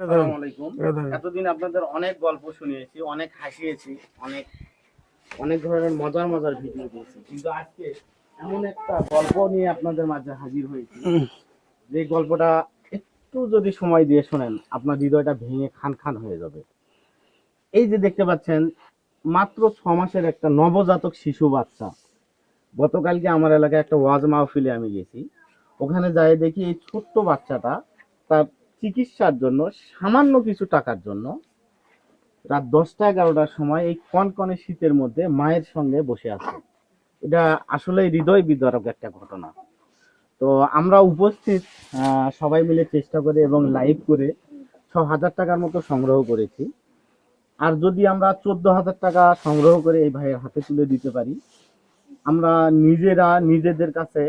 আসসালামু আলাইকুম। এতদিন আপনাদের অনেক গল্প শুনিয়েছি, অনেক হাসিয়েছি, অনেক অনেক ধরনের মজার মজার ভিডিও দিয়েছি, কিন্তু আজকে এমন একটা গল্প নিয়ে আপনাদের মাঝে হাজির হয়েছি যে গল্পটা একটু যদি সময় দিয়ে শোনেন আপনার হৃদয়টা ভেঙে খান খান হয়ে যাবে। এই যে দেখতে পাচ্ছেন, মাত্র 6 মাসের একটা নবজাতক শিশু বাচ্চা। গতকালকে আমার এলাকায় একটা ওয়াজ মাহফিলে আমি গেছি। ওখানে যাই দেখি এই ছোট্ট বাচ্চাটা তার চিকিৎসার জন্য সামান্য কিছু টাকার জন্য রাত 10টা 11টার সময় এই কনকনে শীতের মধ্যে মায়ের সঙ্গে বসে আছে। এটা আসলে হৃদয় বিদারক একটা ঘটনা। তো আমরা উপস্থিত সবাই মিলে চেষ্টা করে এবং লাইভ করে 6,000 টাকার মতো সংগ্রহ করেছি। আর যদি আমরা 14,000 টাকা সংগ্রহ করে এই ভাইয়ের হাতে তুলে দিতে পারি, আমরা নিজেরা নিজেদের কাছে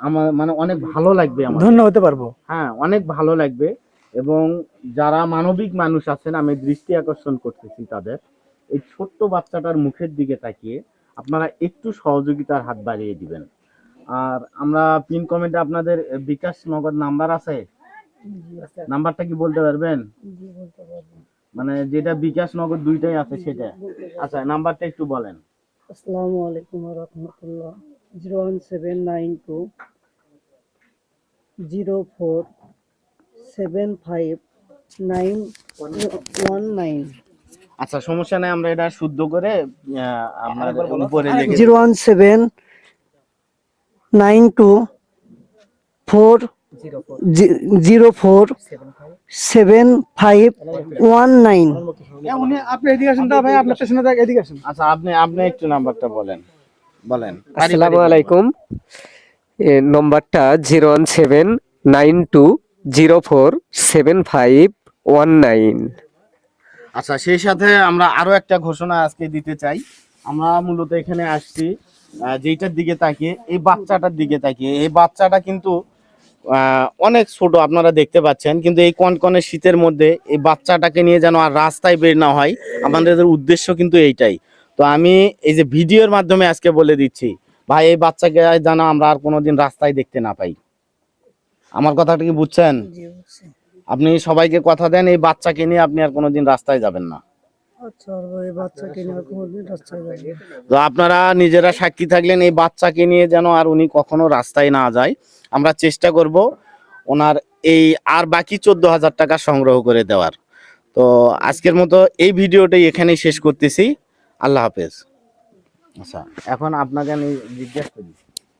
আমার মানে অনেক ভালো লাগবে, আমার ধন্য হতে পারবো। হ্যাঁ, অনেক ভালো লাগবে। এবং যারা মানবিক মানুষ আছেন, আমি দৃষ্টি আকর্ষণ করতেছি তাদের, এই ছোট্ট বাচ্চাটার মুখের দিকে তাকিয়ে আপনারা একটু সহযোগিতার হাত বাড়িয়ে দিবেন। আর আমরা পিন কমেন্টে আপনাদের বিকাশ নগদ নাম্বার আছে, নাম্বারটা কি বলতে পারবেন? মানে যেটা বিকাশ নগদ দুইটাই আছে সেটা। আচ্ছা, নাম্বারটা একটু বলেন। আসসালামু আলাইকুম ওয়া রাহমাতুল্লাহ। 01792 04759119। আচ্ছা, সমস্যা নাই, আমরা এটা শুদ্ধ করে আপনার উপরে লিখে 01792 047519। আচ্ছা, আপনি একটু নাম্বারটা বলেন। আসসালামু আলাইকুম। নম্বরটা 01792047519। আচ্ছা, সেই সাথে আমরা আরো একটা ঘোষণা আজকে দিতে চাই। আমরা মূলত এখানে আসছি যেটার দিকে তাকিয়ে, এই বাচ্চাটার দিকে তাকিয়ে। এই বাচ্চাটা কিন্তু অনেক ছোট, আপনারা দেখতে পাচ্ছেন, কিন্তু এই কনকনে শীতের মধ্যে এই বাচ্চাটাকে নিয়ে যেন আর রাস্তায় বের না হয়, আমাদের উদ্দেশ্য কিন্তু এইটাই। তো আমি এই যে ভিডিওর মাধ্যমে আজকে বলে দিচ্ছি, ভাই এই বাচ্চাকে যেন আমরা আর কোনোদিন রাস্তায় দেখতে না পাই। আমার কথাটা কি বুঝছেন? আপনি সবাইকে কথা দেন, এই বাচ্চাকে নিয়ে আপনি আর কোনোদিন রাস্তায় যাবেন না। তো আপনারা নিজেরা সাক্ষী থাকলেন, এই বাচ্চাকে নিয়ে যেন আর উনি কখনো রাস্তায় না যায়। আমরা চেষ্টা করব ওনার এই আর বাকি 14,000 টাকা সংগ্রহ করে দেওয়ার। তো আজকের মতো এই ভিডিওটাই এখানেই শেষ করতেছি। আল্লাহ হাফেজ। আচ্ছা, এখন আপনাকে আমি জিজ্ঞেস করি,